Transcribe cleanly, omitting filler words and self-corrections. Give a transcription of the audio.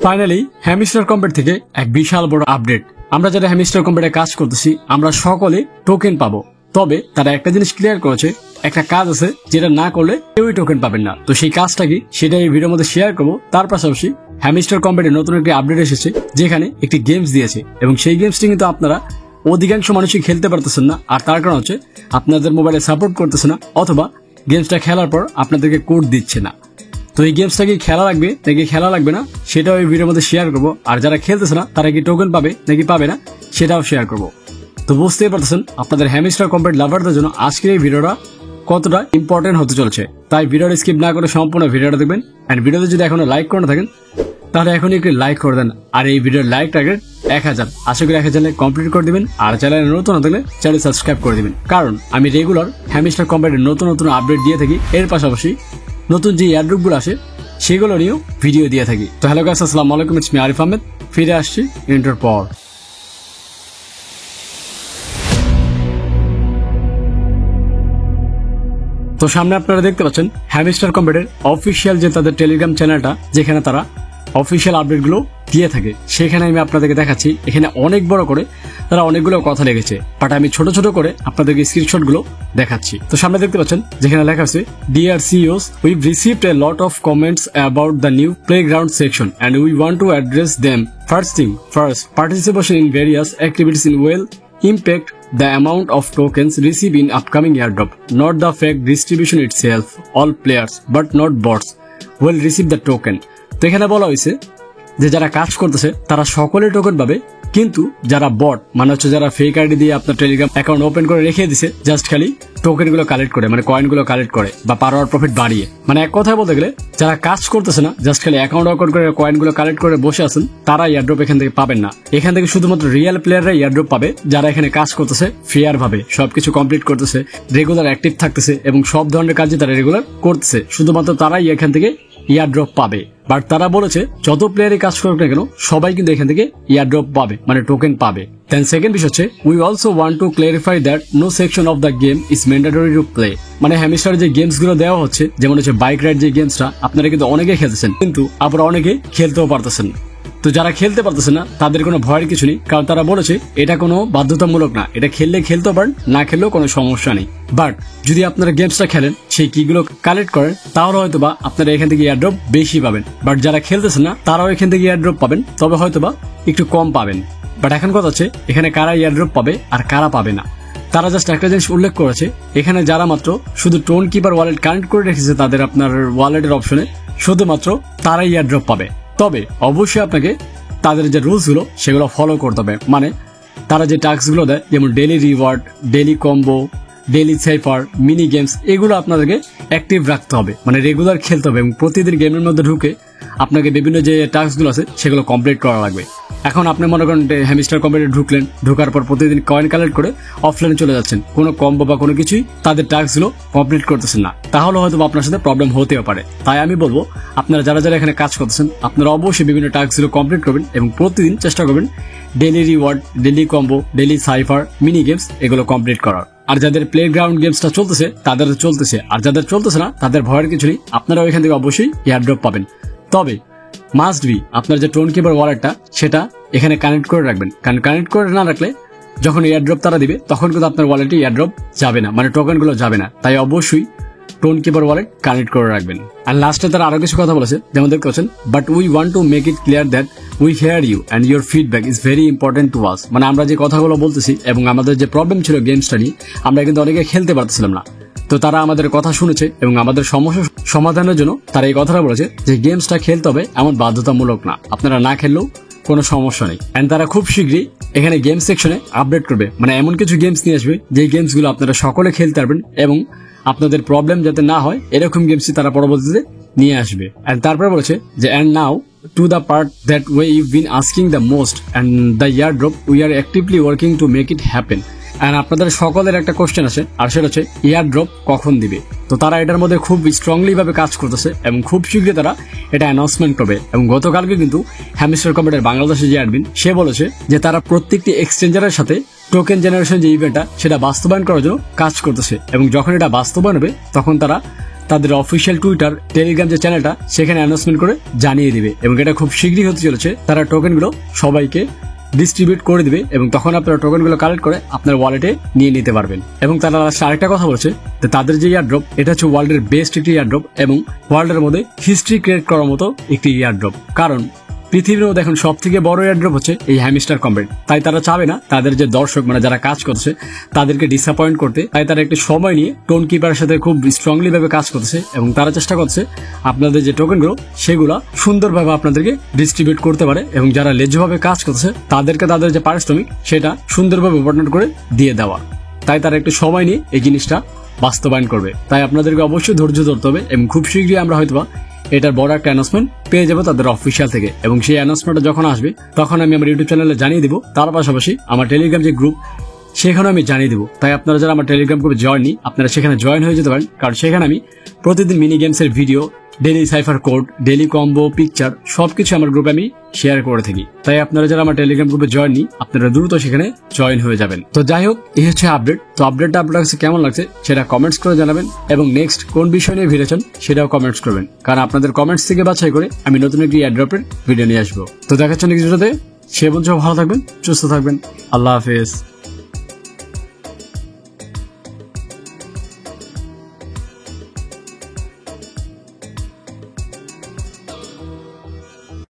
Finally hamster combat থেকে এক বিশাল বড় আপডেট। আমরা যারা হ্যামস্টার কম্বেটে কাজ করতেছি আমরা সকলে টোকেন পাবো, তবে তারা একটা জিনিস ক্লিয়ার করেছে, একটা কাজ আছে যেটা না করলে কেউই টোকেন পাবেন না। তো সেই কাজটা কি সেটা এই ভিডিওর মধ্যে শেয়ার করবো। তার পাশাপাশি হ্যামস্টার কম্বেটে নতুন একটি আপডেট এসেছে যেখানে একটি গেমস দিয়েছে এবং সেই গেমসটি কিন্তু আপনারা অধিকাংশ মানুষই খেলতে পারতেছেন না। আর তার কারণ হচ্ছে আপনাদের মোবাইলে সাপোর্ট করতেছে না, অথবা গেমসটা খেলার পর আপনাদেরকে কোড দিচ্ছে না। তো এই গেমসটা কি খেলা লাগবে নাকি খেলা লাগবে না সেটাও এই ভিডিওর মধ্যে শেয়ার করবো। আর যারা খেলতেছে না তারা কি টোকেন পাবে নাকি পাবে না সেটাও শেয়ার করবো। তো বুঝতেই পারতেছেন আপনাদের হ্যামস্টার কম্বেট লাভারদের জন্য আজকের এই ভিডিওটা কতটা ইম্পর্টেন্ট হতে চলেছে। তাই ভিডিওটা স্কিপ না করে সম্পূর্ণ ভিডিওটা দেখবেন। এন্ড ভিডিওতে যদি এখনো লাইক করে না থাকেন তাহলে এখনই একটি লাইক করে দেন। আর এই ভিডিওর লাইক টার্গেট 1000, আশা করি 1000 লাইক কমপ্লিট করে দিবেন। আর চ্যানেলে নতুন না থাকলে চ্যানেল সাবস্ক্রাইব করে দিবেন, কারণ আমি রেগুলার হ্যামস্টার কম্বেটের নতুন নতুন আপডেট দিয়ে থাকি। এর পাশাপাশি নতুন যে এয়ারড্রপ গুলো আসে সেগুলো নিয়েও ভিডিও দিয়ে থাকি। তো হ্যালো গাইস, আসসালামু আলাইকুম, ইটস মি আরিফ আহমেদ। ফিরে আসছি ইন্টার পর। তো সামনে আপনারা দেখতে পাচ্ছেন হ্যামস্টার কম্বেটের অফিসিয়াল যে তাদের টেলিগ্রাম চ্যানেলটা, যেখানে তারা অফিসিয়াল আপডেট গুলো দিয়ে থাকে, সেখানে আমি আপনাদেরকে দেখাচ্ছি। এখানে অনেক বড় করে তারা অনেকগুলো কথা লিখেছে, বাট আমি ছোট ছোট করে আপনাদেরকে স্ক্রিনশট গুলো দেখাচ্ছি। তো সামনে দেখতে পাচ্ছেন যেখানে লেখা আছে, dear CEOs, we've received a lot of comments about the new playground section and we want to address them. First, participation in various activities will impact the amount of tokens received in upcoming airdrop, not the fact distribution itself. All players, but not bots, will receive the token. তো এখানে বলা হয়েছে যে যারা কাজ করতেছে তারা সকলে টোকেন পাবে, কিন্তু যারা বট মানে হচ্ছে যারা ফেক আইডি দিয়ে আপনার টেলিগ্রাম অ্যাকাউন্ট ওপেন করে রেখে দিছে জাস্ট খালি টোকেন গুলো কালেক্ট করে, মানে কয়েন গুলো কালেক্ট করে বা পার আওয়ার প্রফিট বাড়িয়ে, মানে এক কথায় বলতে গেলে যারা কাজ করতেছে না জাস্ট খালি অ্যাকাউন্ট ওপেন করে কয়েন গুলো কালেক্ট করে বসে আছেন, তারা এয়ারড্রপ এখান থেকে পাবেন না। এখান থেকে শুধুমাত্র রিয়েল প্লেয়াররা এয়ারড্রপ পাবে, যারা এখানে কাজ করতেছে ফেয়ার ভাবে, সবকিছু কমপ্লিট করতেছে, রেগুলার অ্যাক্টিভ থাকতেছে এবং সব ধরনের কাজই তারা রেগুলার করতেছে, শুধুমাত্র তারাই এখান থেকে এয়ারড্রপ পাবে। বাট তারা বলেছে যত প্লেয়ারই কাজ করুক না কেন সবাই কিন্তু এখান থেকে এয়ারড্রপ পাবে, মানে টোকেন পাবে। দেন সেকেন্ড বিষয় হচ্ছে, we also want to clarify that no section of the game is mandatory to play. মানে হ্যামস্টার যে গেমস গুলো দেওয়া হচ্ছে, যেমন হচ্ছে বাইক রাইড যে গেমসটা, আপনারা কিন্তু অনেকে খেলতেছেন, কিন্তু আবার অনেকে খেলতেও পারতেছেন। তো যারা খেলতে পারতেছে না তাদের কোনো ভয়ের কিছু নেই, কারণ তারা বলেছে এটা কোনো বাধ্যতামূলক না, এটা খেললে খেলতে পারেন, না খেললেও কোনো সমস্যা নেই। বাট যদি আপনারা গেমসটা খেলেন, সেই কিগুলো কালেক্ট করেন, তাহলে হয়তোবা আপনারা এখান থেকে এয়ারড্রপ বেশি পাবেন। বাট যারা খেলতেছে না তারাও এখান থেকে এয়ারড্রপ পাবেন, তবে হয়তোবা একটু কম পাবেন। বাট এখন কথা হচ্ছে এখানে কারা এয়ারড্রপ পাবে আর কারা পাবে না। তারা জাস্ট একটা জিনিস উল্লেখ করেছে, এখানে যারা মাত্র শুধু টোন কিপার ওয়ালেট কানেক্ট করে রেখেছে তাদের আপনার ওয়ালেটের অপশনে, শুধুমাত্র তারাই এয়ারড্রপ পাবে। তবে অবশ্যই আপনাকে তাদের যে রুলস গুলো সেগুলো ফলো করতে হবে। মানে তারা যে টাস্ক গুলো দেয়, যেমন daily reward, daily combo, daily cipher, mini games, এগুলো আপনাদেরকে অ্যাক্টিভ রাখতে হবে, মানে রেগুলার খেলতে হবে এবং প্রতিদিন গেমের মধ্যে ঢুকে আপনাকে বিভিন্ন যে টাস্ক গুলো আছে সেগুলো কমপ্লিট করা লাগবে। এখন আপনি মনে করেন হ্যামস্টার কম্বেটে ঢুকলেন, ঢোকার পর প্রতিদিন কয়েন কালেক্ট করে অফলাইনে চলে যাচ্ছেন, কোনো কম্বো বা কোনো কিছুই তাদের টাস্ক গুলো কমপ্লিট করতেছেন না, তাহলে হয়তো আপনার সাথে প্রবলেম হতেও পারে। তাই আমি বলবো আপনারা যারা যারা এখানে কাজ করতেছেন আপনারা অবশ্যই বিভিন্ন টাস্ক গুলো কমপ্লিট করবেন এবং প্রতিদিন চেষ্টা করবেন daily reward, daily combo, daily cipher, mini games এগুলো কমপ্লিট করার। আর যাদের প্লেগ্রাউন্ড গেমসটা চলতেছে তাদের চলতেছে, আর যাদের চলতেছে না তাদের ভয়ের কিছু নেই, আপনারা ওইখান থেকে অবশ্যই এয়ারড্রপ পাবেন। তবে মাস্ট বি আপনার যে টোন কিপার ওয়ালেটটা সেটা এখানে কানেক্ট করে রাখবেন, কারণ কানেক্ট করে না রাখলে যখন এয়ারড্রপ তারা দিবে তখন কিন্তু আপনার ওয়ালেটে এয়ারড্রপ যাবে না, মানে টোকেন গুলো যাবে না। তাই অবশ্যই টোন কিপার ওয়ালেট কানেক্ট করে রাখবেন। আর লাস্টে তারা আরো কিছু কথা বলেছে, যেমন দেখতে পাচ্ছেন, but we want to make it clear that we hear you and your feedback is very important to us. মানে আমরা যে কথাগুলো বলতেছি এবং আমাদের যে প্রবলেম ছিল গেমসটা নিয়ে, আমরা কিন্তু অনেকে খেলতে পারতেছিলাম না, তো তারা আমাদের কথা শুনেছে এবং আমাদের সমস্যা সমাধানের জন্য তারা এই কথাটা বলেছে যে গেমসটা খেলতে হবে, এমন বাধ্যতামূলক না, আপনারা না খেললেও কোনো সমস্যা নেই। এন্ড তারা খুব শীঘ্রই এখানে গেম সেকশনে আপডেট করবে, মানে এমন কিছু গেমস নিয়ে আসবে যে গেমস গুলো আপনারা সকলে খেলতে পারবেন এবং আপনাদের প্রবলেম যাতে না হয় এরকম গেমসই তারা পরবর্তীতে নিয়ে আসবে। এন্ড তারপরে বলেছে যে and now to the part that way you've been asking the most and the airdrop we are actively working to make it happen. And আপনাদের সকলের একটা কোশ্চেন আছে, আর সেটা হচ্ছে এয়ারড্রপ কখন দিবে। তো তারা এটার মধ্যে খুব স্ট্রংলি ভাবে কাজ করতেছে এবং খুব শীঘ্রই তারা এটা অ্যানাউন্সমেন্ট করবে। এবং গতকালকে কিন্তু হ্যামস্টার কম্বেটের বাংলাদেশের যে অ্যাডমিন সে বলেছে যে তারা প্রত্যেকটি এক্সচেঞ্জারের সাথে টোকেন জেনারেশন যে ইভেন্টটা সেটা বাস্তবায়ন করার জন্য কাজ করতেছে এবং যখন এটা বাস্তবায়ন হবে তখন তারা তাদের অফিসিয়াল টুইটার টেলিগ্রাম যে চ্যানেলটা সেখানে অ্যানাউন্সমেন্ট করে জানিয়ে দিবে এবং এটা খুব শীঘ্রই হতে চলেছে। তারা টোকেনগুলো সবাইকে ডিস্ট্রিবিউট করে দিবে এবং তখন আপনারা টোকেনগুলো কালেক্ট করে আপনার ওয়ালেটে নিয়ে নিতে পারবেন। এবং তারা আরেকটা কথা বলছে যে তাদের যে ইয়ারড্রপ এটা হচ্ছে ওয়ার্ল্ডের বেস্ট একটি ইয়ারড্রপ এবং ওয়ার্ল্ডের মধ্যে হিস্ট্রি ক্রিয়েট করার মতো একটি ইয়ারড্রপ। কারণ পৃথিবীর মধ্যে এখন সব থেকে বড় এয়ারড্রপ হচ্ছে এই হ্যামস্টার কমবেট। তাই তারা চাবে না তাদের যে দর্শক মানে যারা কাজ করছে তাদেরকে ডিসঅ্যাপয়েন্ট করতে। তাই তারা একটু সময় নিয়ে টোন কিপারের সাথে খুব স্ট্রংলি ভাবে কাজ করছে এবং তারা চেষ্টা করছে আপনাদের যে টোকেনগুলো সেগুলো সুন্দরভাবে আপনাদেরকে ডিস্ট্রিবিউট করতে পারে এবং যারা লেজভাবে কাজ করছে তাদেরকে তাদের যে পারিশ্রমিক সেটা সুন্দরভাবে বর্ণনা করে দিয়ে দেওয়া। তাই তারা একটু সময় নিয়ে এই জিনিসটা বাস্তবায়ন করবে। তাই আপনাদেরকে অবশ্যই ধৈর্য ধরতে হবে এবং খুব শীঘ্রই আমরা হয়তোবা এটার বড় একটা অ্যানাউন্সমেন্ট পেয়ে যাবো তাদের অফিসিয়াল থেকে এবং সেই অ্যানাউন্সমেন্টটা যখন আসবে তখন আমি আমার ইউটিউব চ্যানেলে জানিয়ে দিব। তার পাশাপাশি আমার টেলিগ্রাম যে গ্রুপ সেখানেও আমি জানিয়ে দিব। তাই আপনারা যারা আমার টেলিগ্রাম গ্রুপে জয়েন নি আপনারা সেখানে জয়েন হয়ে যেতে পারেন, কারণ সেখানে আমি প্রতিদিন মিনি গেমসের video, daily cipher code, daily combo, picture সবকিছু আমার গ্রুপে আমি শেয়ার করে থাকি। তাই আপনারা যারা আমার টেলিগ্রাম গ্রুপে জয়েন নি আপনারা দ্রুত সেখানে জয়েন হয়ে যাবেন। তো যাই হোক, এই হচ্ছে আপডেট। তো আপডেটটা আপনার কাছে কেমন লাগছে সেটা কমেন্টস করে জানাবেন এবং নেক্সট কোন বিষয় নিয়ে ভিডিও চান সেটাও কমেন্টস করবেন, কারণ আপনাদের কমেন্টস থেকে বাছাই করে আমি নতুন একটি এয়ারড্রপের ভিডিও নিয়ে আসবো। তো দেখাচ্ছেন নেক্সট ভিডিওতে। সে পর্যন্ত ভালো থাকবেন, সুস্থ থাকবেন। আল্লাহ হাফেজ।